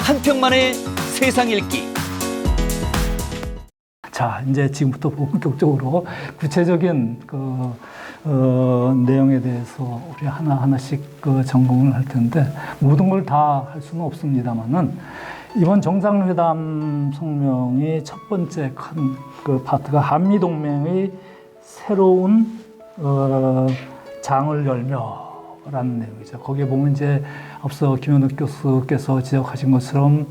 한 평만의 세상 읽기. 자, 이제 지금부터 본격적으로 구체적인 내용에 대해서 우리 하나하나씩 점검을 할 텐데, 모든 걸 다 할 수는 없습니다만은, 이번 정상회담 성명의 첫 번째 큰 파트가 한미동맹의 새로운 장을 열며라는 내용이죠. 거기에 보면 이제 앞서 김현욱 교수께서 지적하신 것처럼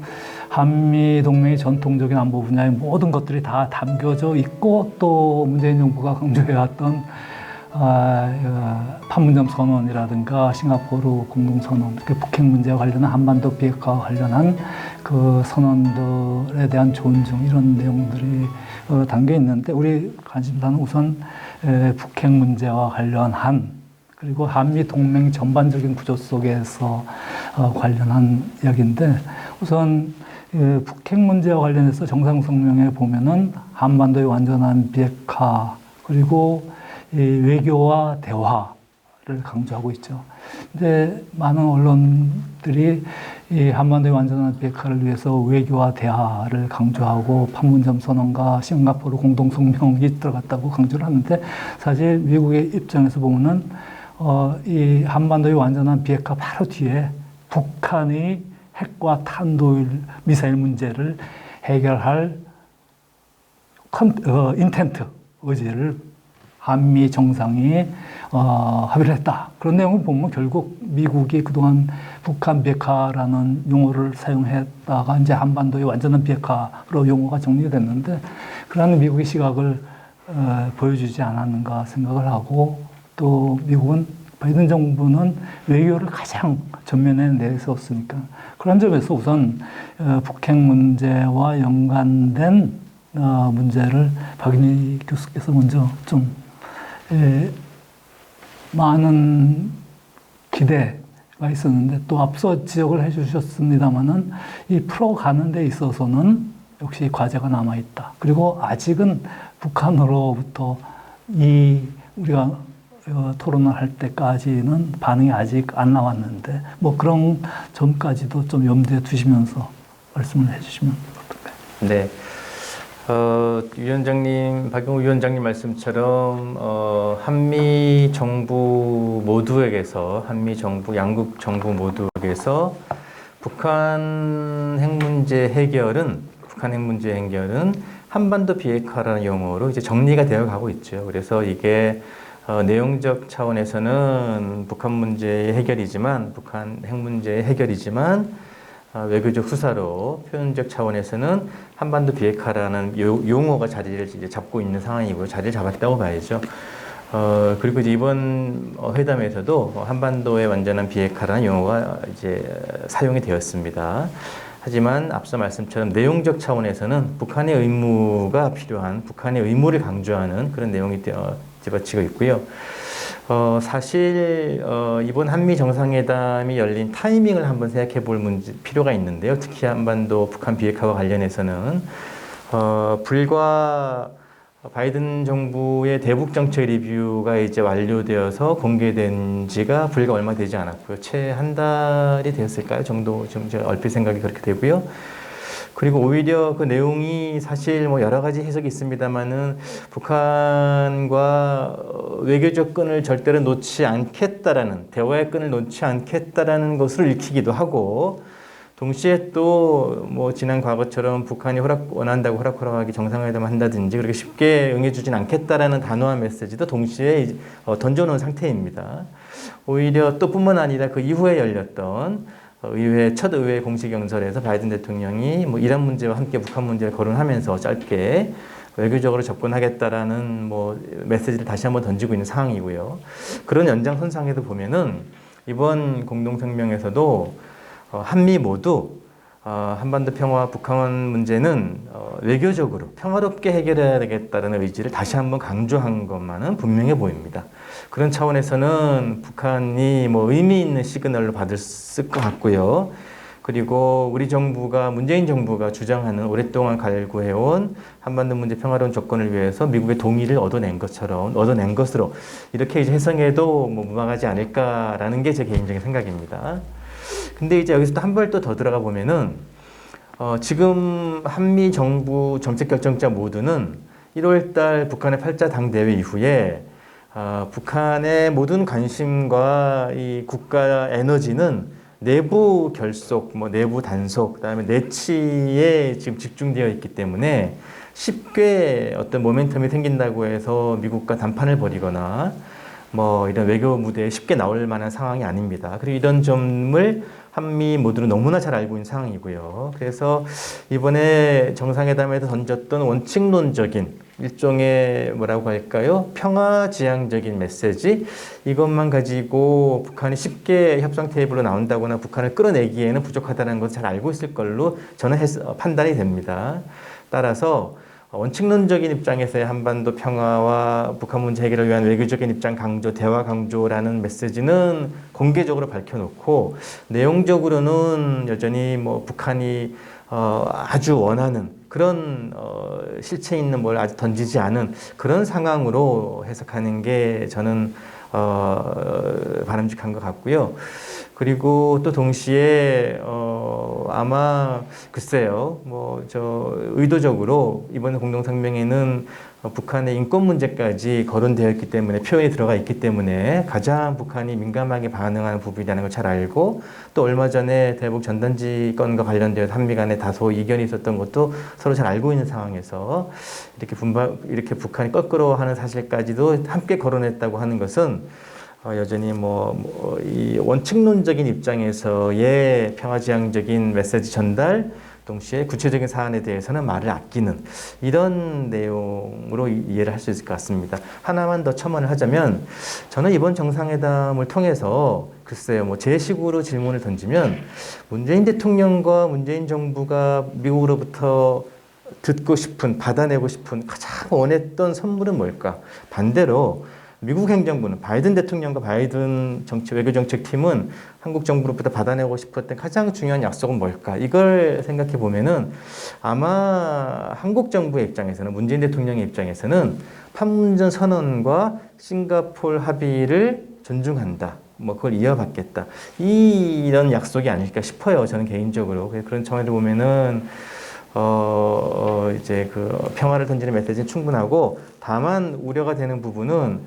한미동맹의 전통적인 안보 분야의 모든 것들이 다 담겨져 있고, 또 문재인 정부가 강조해왔던 판문점 선언이라든가 싱가포르 공동선언, 북핵 문제와 관련한 한반도 비핵화와 관련한 그 선언들에 대한 존중, 이런 내용들이 담겨 있는데, 우리 관심사는 우선 북핵 문제와 관련한, 그리고 한미 동맹 전반적인 구조 속에서 관련한 이야기인데, 우선 북핵 문제와 관련해서 정상성명에 보면은 한반도의 완전한 비핵화, 그리고 외교와 대화를 강조하고 있죠. 근데 많은 언론들이 이 한반도의 완전한 비핵화를 위해서 외교와 대화를 강조하고 판문점 선언과 싱가포르 공동성명이 들어갔다고 강조를 하는데, 사실 미국의 입장에서 보면은 이 한반도의 완전한 비핵화 바로 뒤에 북한의 핵과 탄도일 미사일 문제를 해결할 인텐트, 의지를 한미 정상이 합의를 했다. 그런 내용을 보면 결국 미국이 그동안 북한 비핵화라는 용어를 사용했다가 이제 한반도의 완전한 비핵화로 용어가 정리됐는데, 그러한 미국의 시각을 보여주지 않았는가 생각을 하고, 또 미국은, 바이든 정부는 외교를 가장 전면에 내세웠으니까, 그런 점에서 우선 북핵 문제와 연관된 문제를 박인희 교수께서 먼저 좀 많은 기대가 있었는데, 또 앞서 지적을 해주셨습니다마는 이 풀어가는 데 있어서는 역시 과제가 남아있다. 그리고 아직은 북한으로부터 우리가 토론을 할 때까지는 반응이 아직 안 나왔는데, 뭐 그런 점까지도 좀 염두에 두시면서 말씀을 해주시면 어떨까요? 네. 박영우 위원장님 말씀처럼, 한미 정부 모두에게서, 양국 정부 모두에게서 북한 핵 문제 해결은 한반도 비핵화라는 용어로 이제 정리가 되어 가고 있죠. 그래서 이게 내용적 차원에서는 북한 핵 문제의 해결이지만, 외교적 수사로 표현적 차원에서는 한반도 비핵화라는 용어가 자리를 이제 잡고 있는 상황이고요. 자리를 잡았다고 봐야죠. 그리고 이제 이번 회담에서도 한반도의 완전한 비핵화라는 용어가 이제 사용이 되었습니다. 하지만 앞서 말씀처럼 내용적 차원에서는 북한의 의무를 강조하는 그런 내용이 집어치고 있고요. 사실 이번 한미 정상회담이 열린 타이밍을 한번 생각해 볼 필요가 있는데요. 특히 한반도 북한 비핵화와 관련해서는 불과 바이든 정부의 대북 정책 리뷰가 이제 완료되어서 공개된 지가 불과 얼마 되지 않았고요. 채 한 달이 되었을까요? 정도, 좀 제가 얼핏 생각이 그렇게 되고요. 그리고 오히려 그 내용이 사실 뭐 여러 가지 해석이 있습니다만은, 북한과 외교적 끈을 절대로 놓지 않겠다라는, 대화의 끈을 놓지 않겠다라는 것을 읽히기도 하고, 동시에 또 뭐 지난 과거처럼 북한이 원한다고 호락호락하게 정상회담을 한다든지 그렇게 쉽게 응해주진 않겠다라는 단호한 메시지도 동시에 던져놓은 상태입니다. 오히려 또 뿐만 아니라 그 이후에 열렸던 첫 의회 공식 연설에서 바이든 대통령이 뭐 이란 문제와 함께 북한 문제를 거론하면서 짧게 외교적으로 접근하겠다라는 뭐 메시지를 다시 한번 던지고 있는 상황이고요. 그런 연장선상에도 보면은 이번 공동성명에서도 한미 모두 한반도 평화와 북한 문제는 외교적으로 평화롭게 해결해야 되겠다는 의지를 다시 한번 강조한 것만은 분명해 보입니다. 그런 차원에서는 북한이 뭐 의미 있는 시그널로 받을 것 같고요. 그리고 우리 정부가, 문재인 정부가 주장하는 오랫동안 갈구해온 한반도 문제 평화로운 조건을 위해서 미국의 동의를 얻어낸 것으로 이렇게 이제 해석해도 뭐 무방하지 않을까라는 게 제 개인적인 생각입니다. 근데 이제 여기서 또 한 발 더 들어가 보면은 지금 한미 정부 정책 결정자 모두는 1월달 북한의 8차 당대회 이후에 북한의 모든 관심과 이 국가 에너지는 내부 결속, 뭐 내부 단속, 그다음에 내치에 지금 집중되어 있기 때문에 쉽게 어떤 모멘텀이 생긴다고 해서 미국과 담판을 벌이거나 뭐 이런 외교 무대에 쉽게 나올 만한 상황이 아닙니다. 그리고 이런 점을 한미 모두는 너무나 잘 알고 있는 상황이고요. 그래서 이번에 정상회담에서 던졌던 원칙론적인 일종의 뭐라고 할까요? 평화지향적인 메시지, 이것만 가지고 북한이 쉽게 협상 테이블로 나온다거나 북한을 끌어내기에는 부족하다는 것을 잘 알고 있을 걸로 저는 판단이 됩니다. 따라서 원칙론적인 입장에서의 한반도 평화와 북한 문제 해결을 위한 외교적인 입장 강조, 대화 강조라는 메시지는 공개적으로 밝혀놓고, 내용적으로는 여전히 뭐 북한이 아주 원하는 그런 실체 있는 뭘 아직 던지지 않은 그런 상황으로 해석하는 게 저는 바람직한 것 같고요. 그리고 또 동시에 아마 글쎄요, 뭐 의도적으로 이번 공동성명에는 북한의 인권 문제까지 거론되어 있기 때문에, 표현이 들어가 있기 때문에 가장 북한이 민감하게 반응하는 부분이라는 걸 잘 알고, 또 얼마 전에 대북 전단지 건과 관련되어 한미 간에 다소 이견이 있었던 것도 서로 잘 알고 있는 상황에서 이렇게 북한이 거꾸로 하는 사실까지도 함께 거론했다고 하는 것은 여전히 이 원칙론적인 입장에서의 평화지향적인 메시지 전달, 동시에 구체적인 사안에 대해서는 말을 아끼는 이런 내용으로 이해를 할 수 있을 것 같습니다. 하나만 더 첨언을 하자면, 저는 이번 정상회담을 통해서 글쎄요, 제 식으로 질문을 던지면 문재인 대통령과 문재인 정부가 미국으로부터 듣고 싶은, 받아내고 싶은 가장 원했던 선물은 뭘까? 반대로 미국 행정부는, 바이든 대통령과 바이든 외교정책팀은 한국 정부로부터 받아내고 싶었던 가장 중요한 약속은 뭘까? 이걸 생각해 보면은 아마 한국 정부의 입장에서는, 문재인 대통령의 입장에서는 판문점 선언과 싱가포르 합의를 존중한다, 그걸 이어받겠다, 이런 약속이 아닐까 싶어요. 저는 개인적으로. 그런 점에서 보면은 이제 평화를 던지는 메시지는 충분하고, 다만 우려가 되는 부분은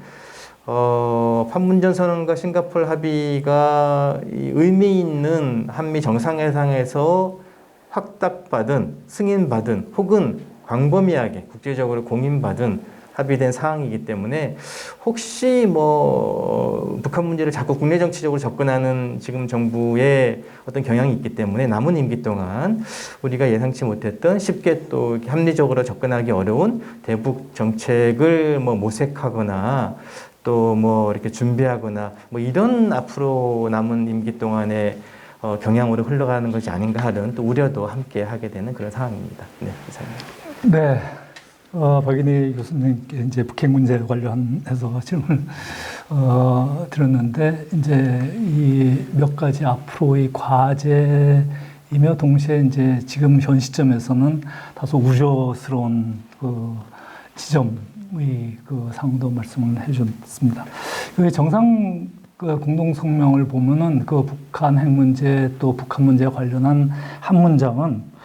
판문점 선언과 싱가포르 합의가 의미 있는 한미 정상회담에서 확답받은, 승인받은, 혹은 광범위하게 국제적으로 공인받은 합의된 사항이기 때문에, 혹시 북한 문제를 자꾸 국내 정치적으로 접근하는 지금 정부의 어떤 경향이 있기 때문에 남은 임기 동안 우리가 예상치 못했던, 쉽게 또 합리적으로 접근하기 어려운 대북 정책을 모색하거나 또 이렇게 준비하거나 이런 앞으로 남은 임기 동안에 경향으로 흘러가는 것이 아닌가 하는 또 우려도 함께 하게 되는 그런 상황입니다. 네, 이상입니다. 네. 박인희 교수님께 이제 북핵 문제 관련해서 질문을 드렸는데, 이제 이 몇 가지 앞으로의 과제이며 동시에 이제 지금 현 시점에서는 다소 우려스러운 지점의 상도 말씀을 해주셨습니다. 정상 공동성명을 보면은 북한 핵 문제 또 북한 문제에 관련한 한 문장은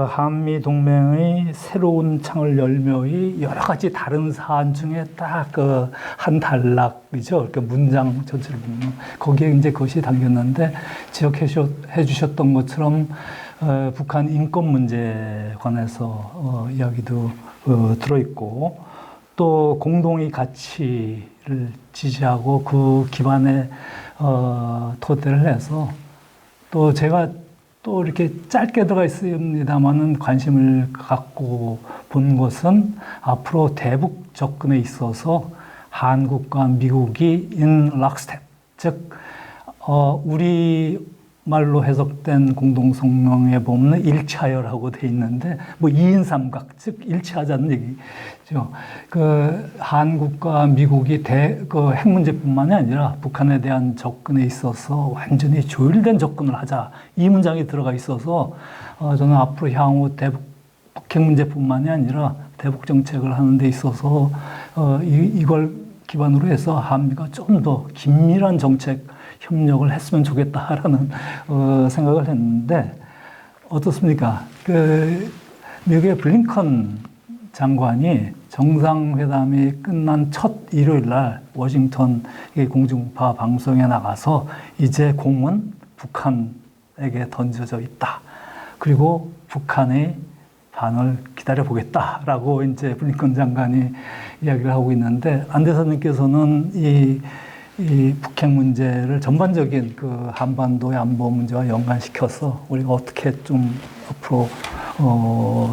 한미 동맹의 새로운 창을 열며의 여러 가지 다른 사안 중에 딱 한 단락이죠. 그러니까 문장 전체를 보면 거기에 이제 그것이 담겼는데, 지적해 주셨던 것처럼 북한 인권 문제에 관해서 이야기도 들어있고, 또 공동의 가치를 지지하고 그 기반에 토대를 해서, 또 제가 또 이렇게 짧게 들어가 있습니다만은 관심을 갖고 본 것은, 앞으로 대북 접근에 있어서 한국과 미국이 in lockstep, 즉 우리 말로 해석된 공동성명에 보면 일차열하고 돼 있는데, 2인 삼각, 즉 일치하자는 얘기죠. 한국과 미국이 핵 문제뿐만이 아니라 북한에 대한 접근에 있어서 완전히 조율된 접근을 하자, 이 문장이 들어가 있어서 저는 앞으로 향후 북핵 문제뿐만이 아니라 대북 정책을 하는 데 있어서 이걸 기반으로 해서 한미가 좀 더 긴밀한 정책 협력을 했으면 좋겠다라는 생각을 했는데, 어떻습니까? 미국의 블링컨 장관이 정상회담이 끝난 첫 일요일 날 워싱턴 공중파 방송에 나가서 이제 공은 북한에게 던져져 있다. 그리고 북한의 반을 기다려 보겠다라고 이제 블링컨 장관이 이야기를 하고 있는데, 안 대사님께서는 이 북핵 문제를 전반적인 그 한반도의 안보 문제와 연관시켜서 우리가 어떻게 좀 앞으로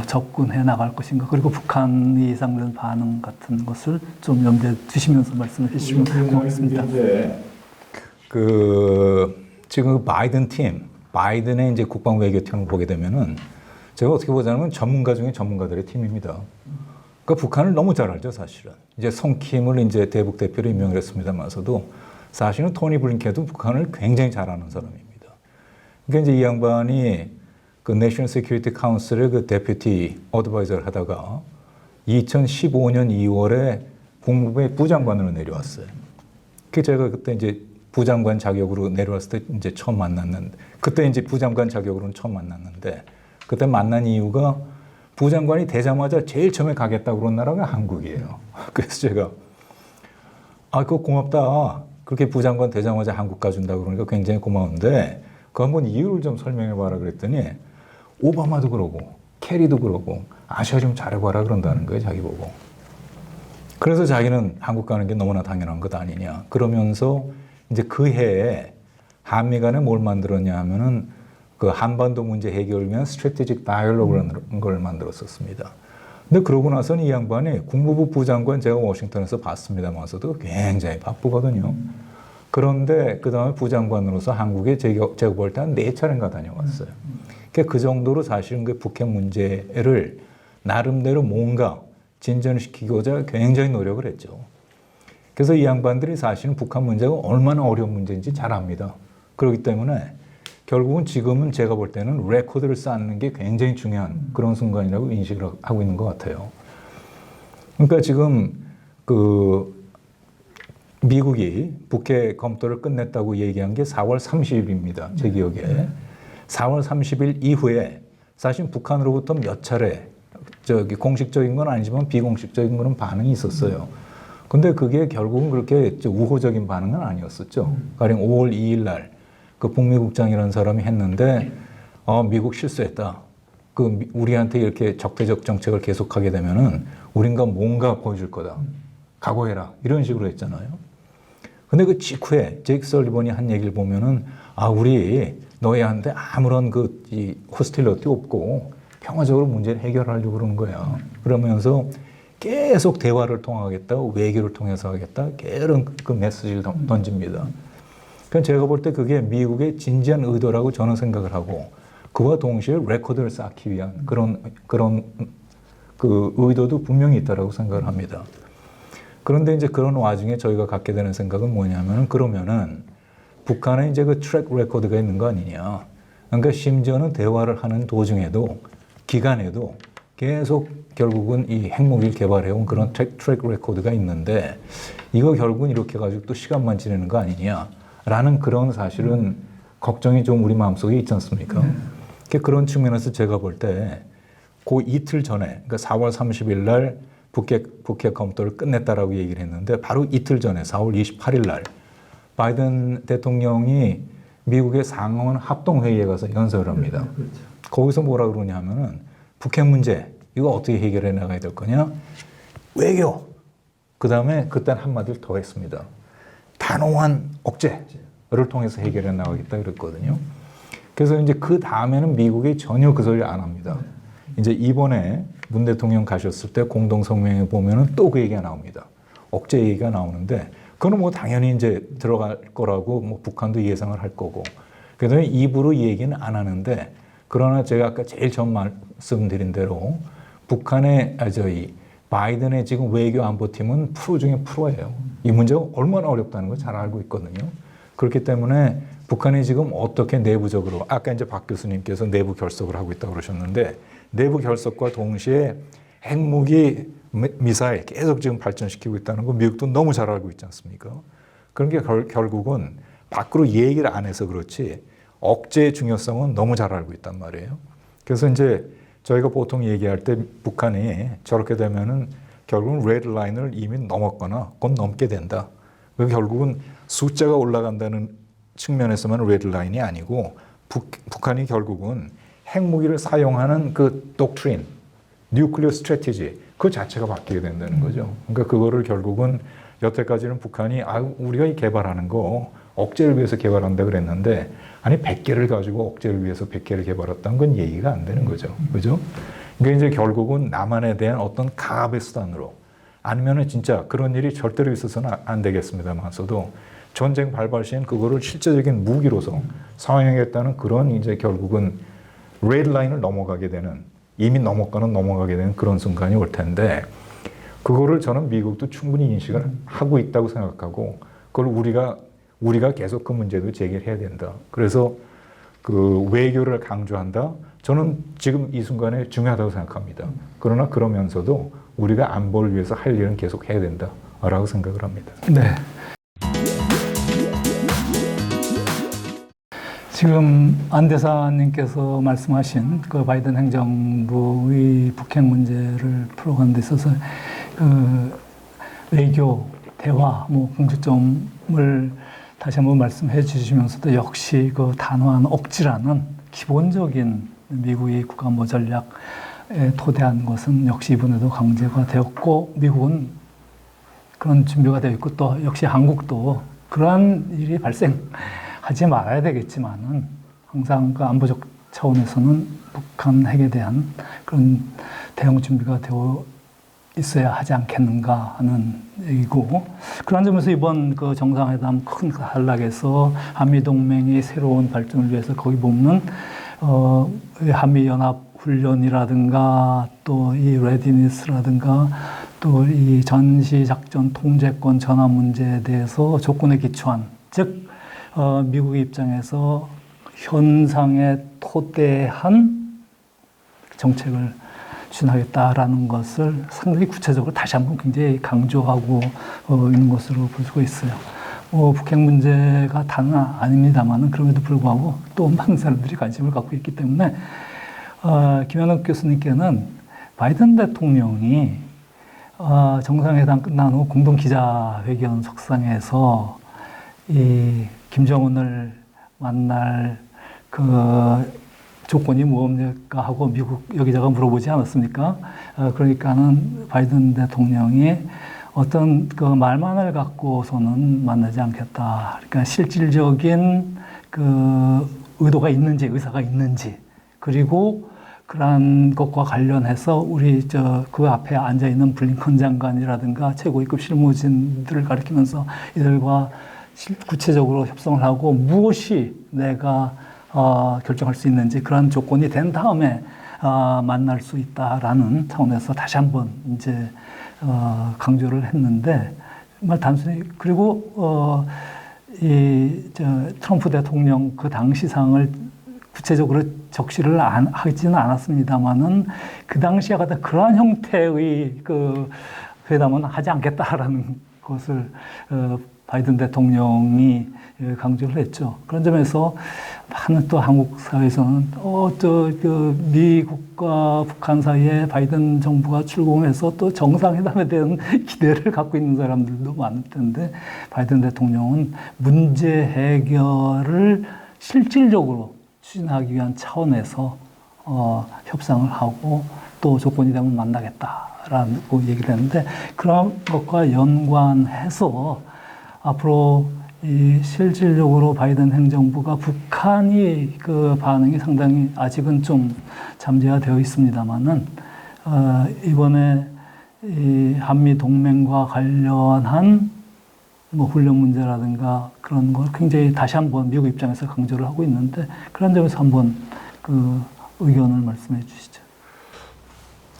접근해 나갈 것인가, 그리고 북한이 예상되는 반응 같은 것을 좀 염두에 두시면서 말씀해 주시면 고맙습니다. 지금 바이든 팀, 바이든의 이제 국방 외교팀을 보게 되면은 제가 어떻게 보자면 전문가 중에 전문가들의 팀입니다. 그러니까 북한을 너무 잘 알죠, 사실은. 이제 송킴을 이제 대북 대표로 임명을 했습니다만서도 사실은 토니 블링컨도 북한을 굉장히 잘 아는 사람입니다. 그러니까 이제 이 양반이 그 내셔널 세큐리티 카운슬의 그 데퓨티 어드바이저를 하다가 2015년 2월에 국무부의 부장관으로 내려왔어요. 그 제가 그때 이제 부장관 자격으로 내려왔을 때 이제 처음 만났는데, 그때 이제 부장관 자격으로는 처음 만났는데, 그때 만난 이유가 부장관이 되자마자 제일 처음에 가겠다고 그런 나라가 한국이에요. 그래서 제가 그거 고맙다. 그렇게 부장관 되자마자 한국 가준다고 그러니까 굉장히 고마운데 그 한번 이유를 좀 설명해 봐라 그랬더니 오바마도 그러고 캐리도 그러고 아시아 좀 잘해봐라 그런다는 거예요, 자기 보고. 그래서 자기는 한국 가는 게 너무나 당연한 것 아니냐. 그러면서 이제 그 해에 한미 간에 뭘 만들었냐 하면은 그 한반도 문제 해결을 위한 스트래티직 다이얼로그라는 걸 만들었었습니다. 근데 그러고 나서는 이 양반이 국무부 부장관 제가 워싱턴에서 봤습니다만서도 굉장히 바쁘거든요. 그런데 그 다음에 부장관으로서 한국에 제가 볼 때 한 4차례인가 다녀왔어요. 그러니까 그 정도로 사실은 그 북핵 문제를 나름대로 뭔가 진전시키고자 굉장히 노력을 했죠. 그래서 이 양반들이 사실은 북한 문제가 얼마나 어려운 문제인지 잘 압니다. 그렇기 때문에 결국은 지금은 제가 볼 때는 레코드를 쌓는 게 굉장히 중요한 그런 순간이라고 인식을 하고 있는 것 같아요. 그러니까 지금 그 미국이 북핵 검토를 끝냈다고 얘기한 게 4월 30일입니다. 제 기억에. 4월 30일 이후에 사실 북한으로부터 몇 차례 공식적인 건 아니지만 비공식적인 거는 반응이 있었어요. 근데 그게 결국은 그렇게 우호적인 반응은 아니었었죠. 가령 5월 2일 날 그 북미국장이라는 사람이 했는데 미국 실수했다. 그 우리한테 이렇게 적대적 정책을 계속하게 되면은 우린가 뭔가 보여줄 거다. 각오해라. 이런 식으로 했잖아요. 근데 그 직후에 제이크 설리번이 한 얘기를 보면은 우리 너희한테 아무런 이 호스틸리티 없고 평화적으로 문제를 해결하려고 그러는 거야. 그러면서 계속 대화를 통하겠다, 외교를 통해서 하겠다, 이런 그 메시지를 던집니다. 그러니까 제가 볼 때 그게 미국의 진지한 의도라고 저는 생각을 하고, 그와 동시에 레코드를 쌓기 위한 그런 그 의도도 분명히 있다라고 생각을 합니다. 그런데 이제 그런 와중에 저희가 갖게 되는 생각은 뭐냐면은, 그러면은 북한에 이제 그 트랙 레코드가 있는 거 아니냐. 그러니까 심지어는 대화를 하는 도중에도, 기간에도 계속 결국은 이 핵무기를 개발해온 그런 트랙 레코드가 있는데, 이거 결국은 이렇게 해가지고 또 시간만 지내는 거 아니냐라는 그런 사실은 걱정이 좀 우리 마음속에 있지 않습니까? 그런 측면에서 제가 볼 때 그 이틀 전에, 그러니까 4월 30일 날 북핵 검토를 끝냈다라고 얘기를 했는데, 바로 이틀 전에 4월 28일 날 바이든 대통령이 미국의 상원 합동회의에 가서 연설을 합니다. 그렇죠. 거기서 뭐라 그러냐 하면은, 북핵 문제 이거 어떻게 해결해 나가야 될 거냐? 외교. 그 다음에 그때 한마디를 더 했습니다. 단호한 억제를 통해서 해결해 나가겠다 그랬거든요. 그래서 이제 그 다음에는 미국이 전혀 그 소리를 안 합니다. 이제 이번에 문 대통령 가셨을 때 공동성명에 보면은 또 그 얘기가 나옵니다. 억제 얘기가 나오는데, 그건 뭐 당연히 이제 들어갈 거라고 뭐 북한도 예상을 할 거고, 그래서 입으로 얘기는 안 하는데, 그러나 제가 아까 제일 처음 말씀드린 대로 북한의 저희 바이든의 지금 외교 안보팀은 프로 중에 프로예요. 이 문제가 얼마나 어렵다는 걸 잘 알고 있거든요. 그렇기 때문에 북한이 지금 어떻게 내부적으로, 아까 이제 박 교수님께서 내부 결석을 하고 있다고 그러셨는데, 내부 결석과 동시에 핵무기 미사일 계속 지금 발전시키고 있다는 거 미국도 너무 잘 알고 있지 않습니까? 그런 게 결국은 밖으로 얘기를 안 해서 그렇지 억제의 중요성은 너무 잘 알고 있단 말이에요. 그래서 이제 저희가 보통 얘기할 때 북한이 저렇게 되면은 결국은 레드 라인을 이미 넘었거나 곧 넘게 된다. 그 결국은 숫자가 올라간다는 측면에서만 레드 라인이 아니고 북한이 결국은 핵무기를 사용하는 그 독트린, 뉴클리어 스트래티지 그 자체가 바뀌게 된다는 거죠. 그러니까 그거를 결국은 여태까지는 북한이 우리가 개발하는 거 억제를 위해서 개발한다 그랬는데 아니 100개를 가지고 억제를 위해서 100개를 개발했다는 건 얘기가 안 되는 거죠. 그죠? 그러니까 이제 결국은 남한에 대한 어떤 강압의 수단으로 아니면은 진짜 그런 일이 절대로 있어서는 안 되겠습니다만서도 전쟁 발발 시엔 그거를 실제적인 무기로서 사용하겠다는 그런 이제 결국은 레드 라인을 넘어가게 되는 이미 넘어가는 넘어가게 되는 그런 순간이 올 텐데 그거를 저는 미국도 충분히 인식을 하고 있다고 생각하고 그걸 우리가 계속 그 문제도 제기해야 된다. 그래서 그 외교를 강조한다. 저는 지금 이 순간에 중요하다고 생각합니다. 그러나 그러면서도 우리가 안보를 위해서 할 일은 계속 해야 된다라고 생각을 합니다. 네. 지금 안 대사님께서 말씀하신 그 바이든 행정부의 북핵 문제를 풀어가는 데 있어서 그 외교, 대화, 공주점을 다시 한번 말씀해 주시면서도 역시 그 단호한 억지라는 기본적인 미국의 국가안보 전략에 토대한 것은 역시 이번에도 강제가 되었고 미국은 그런 준비가 되어 있고 또 역시 한국도 그러한 일이 발생하지 말아야 되겠지만은 항상 그 안보적 차원에서는 북한 핵에 대한 그런 대응 준비가 되어 있어야 하지 않겠는가 하는 얘기고 그런 점에서 이번 그 정상회담 큰 한락에서 한미동맹의 새로운 발전을 위해서 거기 보면 한미연합훈련이라든가 또 이 레디니스라든가 또 이 전시작전 통제권 전환 문제에 대해서 조건에 기초한 즉 미국의 입장에서 현상에 토대한 정책을 추진하겠다라는 것을 상당히 구체적으로 다시 한번 굉장히 강조하고 있는 것으로 볼 수가 있어요. 북핵 문제가 다는 아닙니다만은 그럼에도 불구하고 또 많은 사람들이 관심을 갖고 있기 때문에 김현욱 교수님께는 바이든 대통령이 정상회담 끝난 후 공동 기자회견 석상에서 이 김정은을 만날 그 조건이 무엇입니까 하고 미국 여기저기 물어보지 않았습니까? 그러니까는 바이든 대통령이 어떤 그 말만을 갖고서는 만나지 않겠다. 그러니까 실질적인 그 의도가 있는지, 의사가 있는지, 그리고 그러한 것과 관련해서 우리 그 앞에 앉아 있는 블링컨 장관이라든가 최고위급 실무진들을 가리키면서 이들과 구체적으로 협상을 하고 무엇이 내가 결정할 수 있는지 그런 조건이 된 다음에 만날 수 있다라는 차원에서 다시 한번 이제 강조를 했는데 정말 단순히 그리고 트럼프 대통령 그 당시 상을 구체적으로 적시를 하지는 않았습니다만은 그 당시와 같은 그러한 형태의 그 회담은 하지 않겠다라는 것을 바이든 대통령이 강조를 했죠. 그런 점에서 많은 또 한국 사회에서는 미국과 북한 사이에 바이든 정부가 출범해서 또 정상회담에 대한 기대를 갖고 있는 사람들도 많을 텐데 바이든 대통령은 문제 해결을 실질적으로 추진하기 위한 차원에서 협상을 하고 또 조건이 되면 만나겠다라고 얘기를 했는데 그런 것과 연관해서 앞으로 이 실질적으로 바이든 행정부가 북한이 그 반응이 상당히 아직은 좀 잠재가 되어 있습니다만은 이번에 이 한미 동맹과 관련한 훈련 문제라든가 그런 걸 굉장히 다시 한번 미국 입장에서 강조를 하고 있는데 그런 점에서 한번 그 의견을 말씀해 주시죠.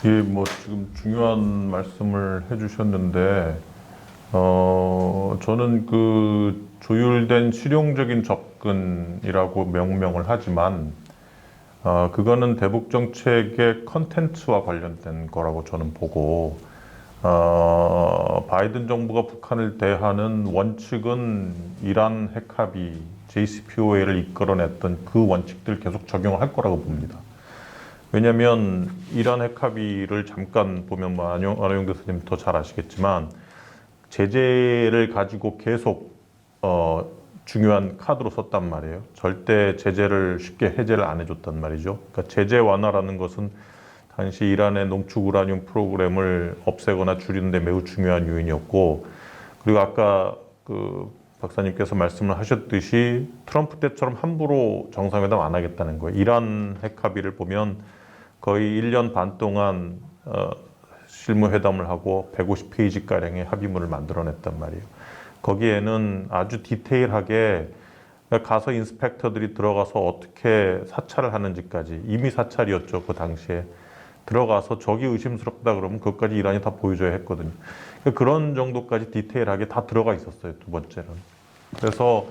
예, 지금 중요한 말씀을 해주셨는데 저는 그 조율된 실용적인 접근이라고 명명을 하지만 그거는 대북 정책의 컨텐츠와 관련된 거라고 저는 보고 바이든 정부가 북한을 대하는 원칙은 이란 핵합의 JCPOA를 이끌어냈던 그 원칙들 계속 적용할 거라고 봅니다. 왜냐하면 이란 핵 합의를 잠깐 보면 뭐 안호영 교수님 더 잘 아시겠지만 제재를 가지고 계속 중요한 카드로 썼단 말이에요. 절대 제재를 쉽게 해제를 안 해줬단 말이죠. 그러니까 제재 완화라는 것은 당시 이란의 농축 우라늄 프로그램을 없애거나 줄이는 데 매우 중요한 요인이었고, 그리고 아까 그 박사님께서 말씀을 하셨듯이 트럼프 때처럼 함부로 정상회담 안 하겠다는 거예요. 이란 핵 합의를 보면 거의 1년 반 동안 실무회담을 하고 150페이지가량의 합의문을 만들어냈단 말이에요. 거기에는 아주 디테일하게 가서 인스펙터들이 들어가서 어떻게 사찰을 하는지까지, 이미 사찰이었죠, 그 당시에. 들어가서 적이 의심스럽다 그러면 그것까지 이란이 다 보여줘야 했거든요. 그런 정도까지 디테일하게 다 들어가 있었어요, 두 번째는. 그래서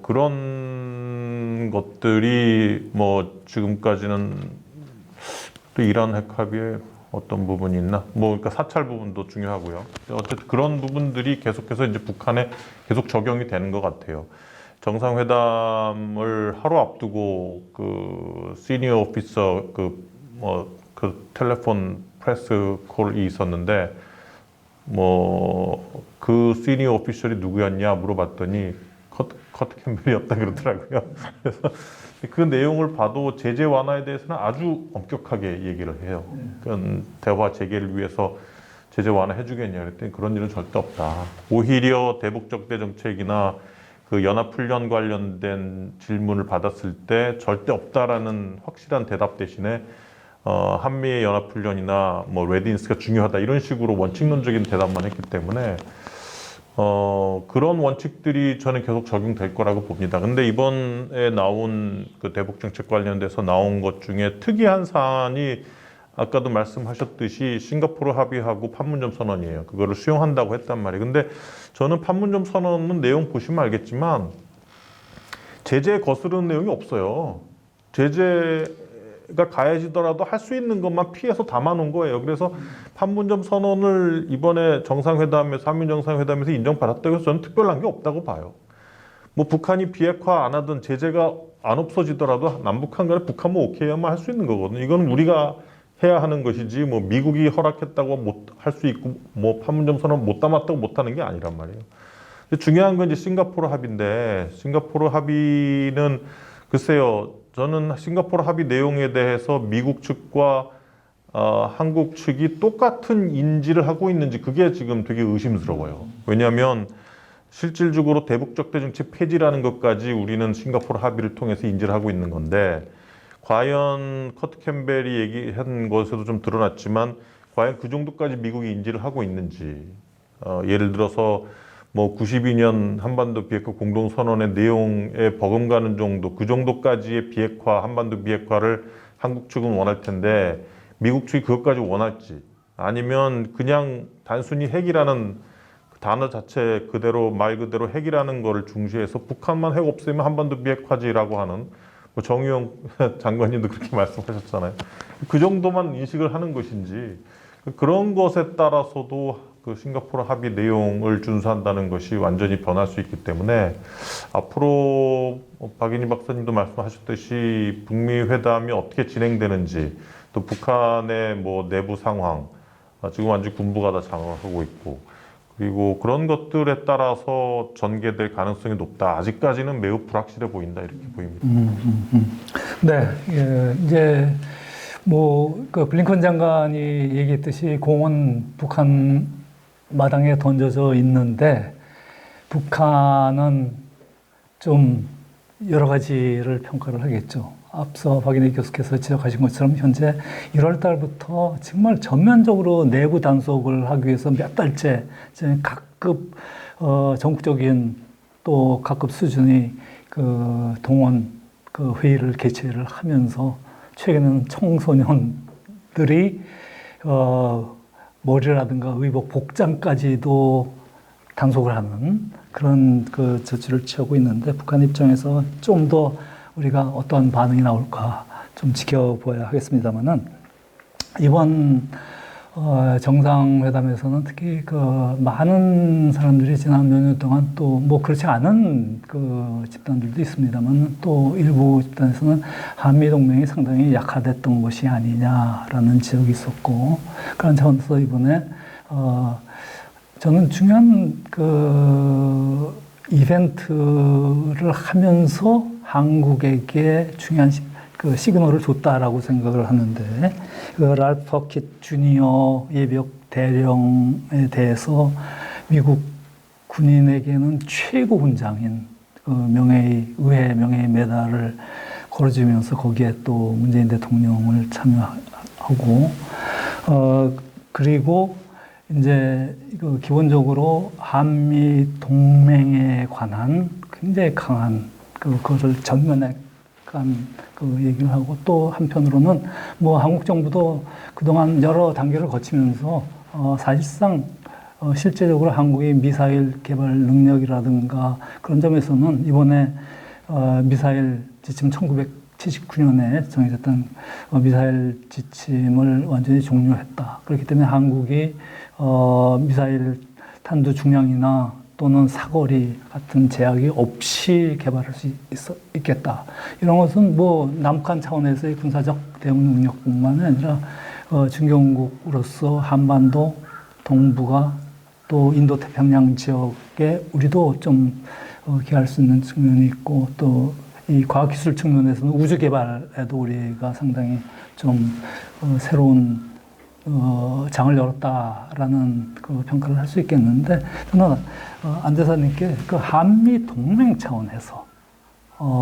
그런 것들이 뭐 지금까지는 또 이란 핵 합의에 어떤 부분이 있나? 뭐 그러니까 사찰 부분도 중요하고요. 어쨌든 그런 부분들이 계속해서 이제 북한에 계속 적용이 되는 것 같아요. 정상회담을 하루 앞두고 그 시니어 오피서 그 텔레폰 프레스 콜이 있었는데 뭐 그 시니어 오피셜이 누구였냐 물어봤더니 커트 캠벨이었다 그러더라고요. 그래서 그 내용을 봐도 제재 완화에 대해서는 아주 엄격하게 얘기를 해요. 그러니까 대화 재개를 위해서 제재 완화해 주겠냐 그랬더니 그런 일은 절대 없다. 오히려 대북적대 정책이나 그 연합훈련 관련된 질문을 받았을 때 절대 없다라는 확실한 대답 대신에 한미의 연합훈련이나 뭐 레디니스가 중요하다 이런 식으로 원칙론적인 대답만 했기 때문에 그런 원칙들이 저는 계속 적용될 거라고 봅니다. 근데 이번에 나온 그 대북정책 관련돼서 나온 것 중에 특이한 사안이 아까도 말씀하셨듯이 싱가포르 합의하고 판문점 선언이에요. 그거를 수용한다고 했단 말이에요. 근데 저는 판문점 선언은 내용 보시면 알겠지만 제재에 거스르는 내용이 없어요. 제재가 가해지더라도 할 수 있는 것만 피해서 담아놓은 거예요. 그래서 판문점 선언을 이번에 정상회담에서 한미 정상회담에서 인정받았다고 해서 저는 특별한 게 없다고 봐요. 뭐 북한이 비핵화 안 하든 제재가 안 없어지더라도 남북한 간에 북한만 오케이 하면 할 수 있는 거거든요. 이거는 우리가 해야 하는 것이지 뭐 미국이 허락했다고 못 할 수 있고 뭐 판문점 선언 못 담았다고 못 하는 게 아니란 말이에요. 중요한 건 이제 싱가포르 합의인데 싱가포르 합의는 글쎄요. 저는 싱가포르 합의 내용에 대해서 미국 측과 한국 측이 똑같은 인지를 하고 있는지 그게 지금 되게 의심스러워요. 왜냐하면 실질적으로 대북적대 정책 폐지라는 것까지 우리는 싱가포르 합의를 통해서 인지를 하고 있는 건데 과연 커트 캠벨이 얘기한 것에도 좀 드러났지만 과연 그 정도까지 미국이 인지를 하고 있는지 예를 들어서 뭐 92년 한반도 비핵화 공동선언의 내용에 버금가는 정도 그 정도까지의 비핵화 한반도 비핵화를 한국 측은 원할 텐데 미국 측이 그것까지 원할지 아니면 그냥 단순히 핵이라는 단어 자체 그대로 말 그대로 핵이라는 거를 중시해서 북한만 핵 없애면 한반도 비핵화지라고 하는 뭐 정의용 장관님도 그렇게 말씀하셨잖아요. 그 정도만 인식을 하는 것인지 그런 것에 따라서도 그 싱가포르 합의 내용을 준수한다는 것이 완전히 변할 수 있기 때문에 앞으로 박인희 박사님도 말씀하셨듯이 북미 회담이 어떻게 진행되는지 또 북한의 뭐 내부 상황 지금 완전 군부가 다 장악하고 있고 그리고 그런 것들에 따라서 전개될 가능성이 높다. 아직까지는 매우 불확실해 보인다 이렇게 보입니다. 네, 예, 이제 뭐 그 블링컨 장관이 얘기했듯이 공은 북한 마당에 던져져 있는데 북한은 좀 여러 가지를 평가를 하겠죠. 앞서 박인희 교수께서 지적하신 것처럼 현재 1월 달부터 정말 전면적으로 내부 단속을 하기 위해서 몇 달째 각급 전국적인 또 각급 수준의 그 동원 그 회의를 개최를 하면서 최근에는 청소년들이 머리라든가 의복 복장까지도 단속을 하는 그런 그 조치를 취하고 있는데 북한 입장에서 좀 더 우리가 어떠한 반응이 나올까 좀 지켜봐야 하겠습니다만은 이번 정상회담에서는 특히 그 많은 사람들이 지난 몇 년 동안 또 뭐 그렇지 않은 그 집단들도 있습니다만 또 일부 집단에서는 한미 동맹이 상당히 약화됐던 것이 아니냐라는 지적이 있었고 그런 차원에서 이번에 저는 중요한 그 이벤트를 하면서 한국에게 중요한 그 시그널을 줬다라고 생각을 하는데 그 랄프 퍼킷 주니어 예비역 대령에 대해서 미국 군인에게는 최고 훈장인 그 의회 명예의 메달을 걸어주면서 거기에 또 문재인 대통령을 참여하고 그리고 이제 그 기본적으로 한미 동맹에 관한 굉장히 강한 그거를 전면에 그 얘기를 하고 또 한편으로는 뭐 한국 정부도 그동안 여러 단계를 거치면서 사실상 실제적으로 한국의 미사일 개발 능력이라든가 그런 점에서는 이번에 미사일 지침 1979년에 정해졌던 미사일 지침을 완전히 종료했다. 그렇기 때문에 한국이 미사일 탄두 중량이나 또는 사거리 같은 제약이 없이 개발할 수 있겠다. 이런 것은 뭐 남북한 차원에서의 군사적 대응 능력뿐만 아니라 중견국으로서 한반도, 동북아 또 인도 태평양 지역에 우리도 좀 기할 수 있는 측면이 있고 또 이 과학기술 측면에서는 우주 개발에도 우리가 상당히 좀 새로운 장을 열었다라는 그 평가를 할 수 있겠는데 저는 안 대사님께 그 한미 동맹 차원에서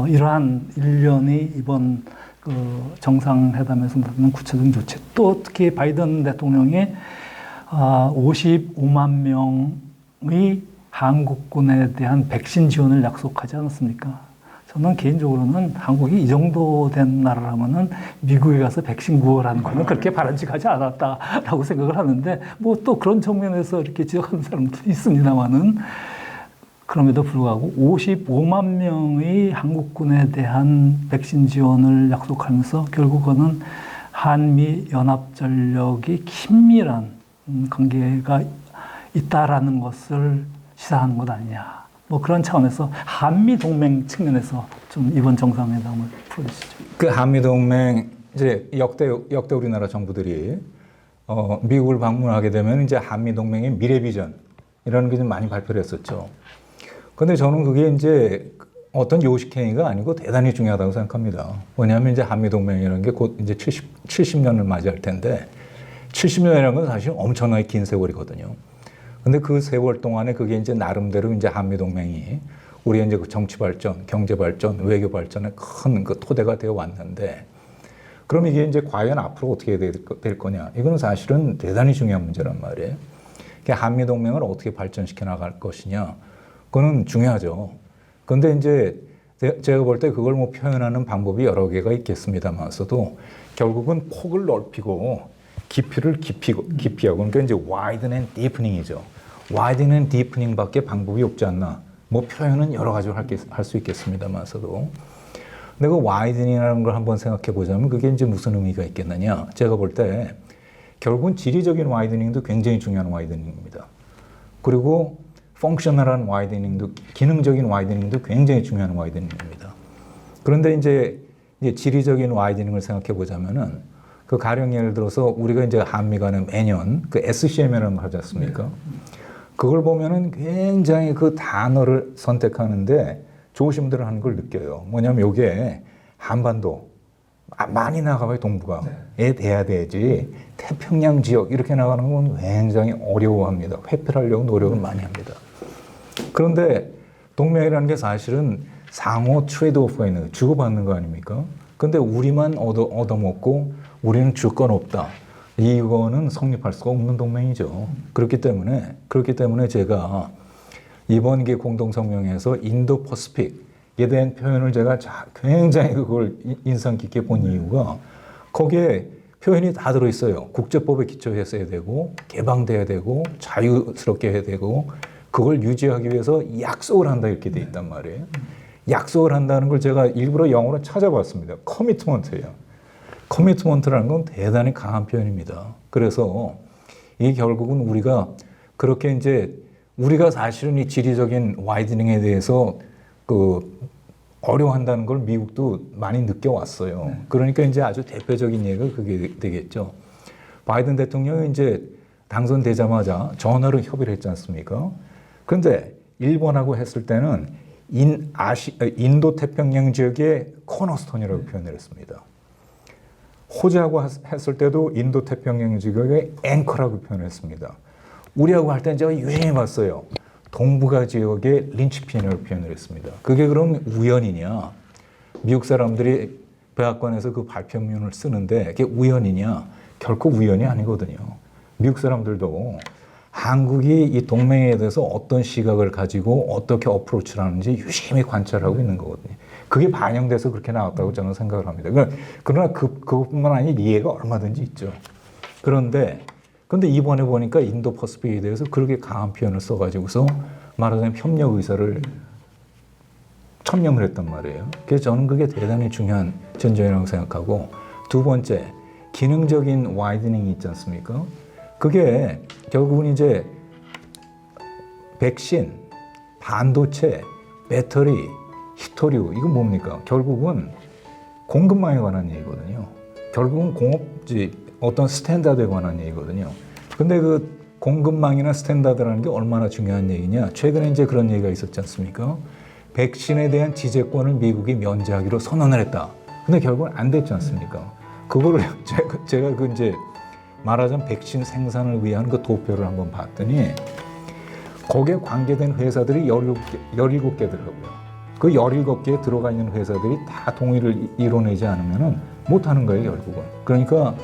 이러한 일련의 이번 그 정상회담에서 받는 구체적인 조치 또 특히 바이든 대통령이 55만 명의 한국군에 대한 백신 지원을 약속하지 않았습니까? 저는 개인적으로는 한국이 이 정도 된 나라라면은 미국에 가서 백신 구호라는 거는 그렇게 바람직하지 않았다라고 생각을 하는데 뭐 또 그런 측면에서 이렇게 지적하는 사람도 있습니다만은 그럼에도 불구하고 55만 명의 한국군에 대한 백신 지원을 약속하면서 결국은 한미 연합전력이 긴밀한 관계가 있다라는 것을 시사하는 것 아니냐. 뭐 그런 차원에서 한미 동맹 측면에서 좀 이번 정상회담을 풀어주시죠. 그 한미 동맹 이제 역대 우리나라 정부들이 미국을 방문하게 되면 이제 한미 동맹의 미래 비전이라는 게 좀 많이 발표를 했었죠. 근데 저는 그게 이제 어떤 요식행위가 아니고 대단히 중요하다고 생각합니다. 왜냐하면 이제 한미 동맹이라는 게 곧 이제 70년을 맞이할 텐데 70년이라는 건 사실 엄청나게 긴 세월이거든요. 근데 그 세월 동안에 그게 이제 나름대로 이제 한미 동맹이 우리의 이제 그 정치 발전, 경제 발전, 외교 발전에 큰 그 토대가 되어 왔는데 그럼 이게 이제 과연 앞으로 어떻게 될 거냐? 이거는 사실은 대단히 중요한 문제란 말이에요. 한미 동맹을 어떻게 발전시켜 나갈 것이냐? 그거는 중요하죠. 근데 이제 제가 볼 때 그걸 뭐 표현하는 방법이 여러 개가 있겠습니다만서도 결국은 폭을 넓히고 깊이를 깊이하고 그러니까 이제 widen and deepening이죠. widen and deepening밖에 방법이 없지 않나. 뭐 표현은 여러 가지로 할 수 있겠습니다만서도. 근데 그 widening이라는 걸 한번 생각해 보자면 그게 이제 무슨 의미가 있겠느냐. 제가 볼 때 결국은 지리적인 widening도 굉장히 중요한 widening입니다. 그리고 펑셔널한 와이드닝도 기능적인 와이드닝도 굉장히 중요한 와이드닝입니다. 그런데 이제 지리적인 와이드닝을 생각해 보자면은 그 가령 예를 들어서 우리가 이제 한미 간에 매년 그 SCM이라는 거 하지 않습니까? 그걸 보면은 굉장히 그 단어를 선택하는데 조심들 하는 걸 느껴요. 뭐냐면 요게 한반도 많이 나가봐야 동북아에 돼야 되지 태평양 지역 이렇게 나가는 건 굉장히 어려워합니다. 회피하려고 노력을 많이 합니다. 그런데 동맹이라는 게 사실은 상호 트레이드 오프가 있는 거, 주고받는 거 아닙니까? 근데 우리만 얻어먹고 우리는 줄 건 없다. 이거는 성립할 수가 없는 동맹이죠. 그렇기 때문에 제가 이번 게 공동성명에서 인도 퍼시픽에 대한 표현을 제가 굉장히 그걸 인상 깊게 본 이유가 거기에 표현이 다 들어있어요. 국제법에 기초했어야 되고 개방돼야 되고 자유스럽게 해야 되고 그걸 유지하기 위해서 약속을 한다 이렇게 돼 있단 말이에요. 약속을 한다는 걸 제가 일부러 영어로 찾아봤습니다. 커미트먼트예요. 커미트먼트라는 건 대단히 강한 표현입니다. 그래서 이게 결국은 우리가 그렇게 이제 우리가 사실은 이 지리적인 와이드닝에 대해서 그 어려워한다는 걸 미국도 많이 느껴왔어요. 그러니까 이제 아주 대표적인 예가 그게 되겠죠. 바이든 대통령이 이제 당선되자마자 전화로 협의를 했지 않습니까? 그런데 일본하고 했을 때는 인도 태평양 지역의 코너스톤이라고 표현을 했습니다. 호주하고 했을 때도 인도 태평양 지역의 앵커라고 표현했습니다. 우리하고 할 때는 제가 유심히 봤어요. 동북아 지역의 린치핀이라고 표현을 했습니다. 그게 그럼 우연이냐? 미국 사람들이 백악관에서 그 발표문을 쓰는데 그게 우연이냐? 결코 우연이 아니거든요. 미국 사람들도 한국이 이 동맹에 대해서 어떤 시각을 가지고 어떻게 어프로치를 하는지 유심히 관찰하고 있는 거거든요. 그게 반영돼서 그렇게 나왔다고 저는 생각을 합니다. 그러나 그것뿐만 아니라 이해가 얼마든지 있죠. 그런데 이번에 보니까 인도 퍼스픽에 대해서 그렇게 강한 표현을 써가지고서 말하자면 협력 의사를 천명을 했단 말이에요. 그래서 저는 그게 대단히 중요한 전쟁이라고 생각하고 두 번째, 기능적인 와이드닝이 있지 않습니까? 그게 결국은 이제 백신, 반도체, 배터리, 히토류 이건 뭡니까? 결국은 공급망에 관한 얘기거든요. 결국은 공업지 어떤 스탠다드에 관한 얘기거든요. 근데 그 공급망이나 스탠다드라는 게 얼마나 중요한 얘기냐? 최근에 이제 그런 얘기가 있었지 않습니까? 백신에 대한 지재권을 미국이 면제하기로 선언을 했다. 근데 결국은 안 됐지 않습니까? 그거를 제가 그 이제 말하자면 백신 생산을 위한 그 도표를 한번 봤더니 거기에 관계된 회사들이 17개더라고요. 그 17개에 들어가 있는 회사들이 다 동의를 이뤄내지 않으면 못하는 거예요, 결국은. 그러니까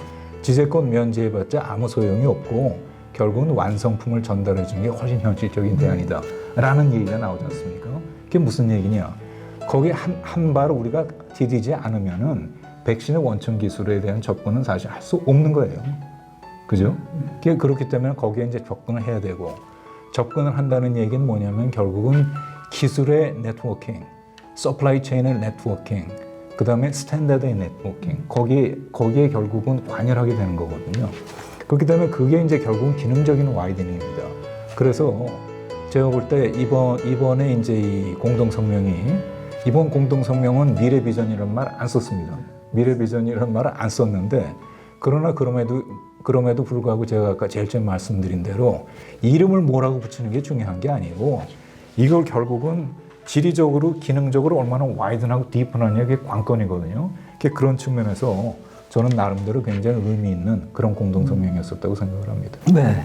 지재권 면제해봤자 아무 소용이 없고 결국은 완성품을 전달해 주는 게 훨씬 현실적인 대안이다 라는 얘기가 나오지 않습니까? 그게 무슨 얘기냐? 거기에 한 발 우리가 디디지 않으면은 백신의 원천 기술에 대한 접근은 사실 할 수 없는 거예요. 그죠? 그렇기 때문에 거기에 이제 접근을 해야 되고 접근을 한다는 얘기는 뭐냐면 결국은 기술의 네트워킹, 서플라이 체인의 네트워킹, 그 다음에 스탠다드의 네트워킹, 거기에 결국은 관여하게 되는 거거든요. 그렇기 때문에 그게 이제 결국은 기능적인 와이드닝입니다. 그래서 제가 볼 때 이번에 이제 이 이번 공동성명은 미래 비전이라는 말 안 썼습니다. 미래 비전이라는 말을 안 썼는데 그러나 그럼에도 불구하고 제가 아까 제일 처음 말씀드린 대로 이름을 뭐라고 붙이는 게 중요한 게 아니고 이걸 결국은 지리적으로 기능적으로 얼마나 와이드하고 딥하냐 게 관건이거든요. 그런 측면에서 저는 나름대로 굉장히 의미 있는 그런 공동성명이었었다고 생각을 합니다. 네.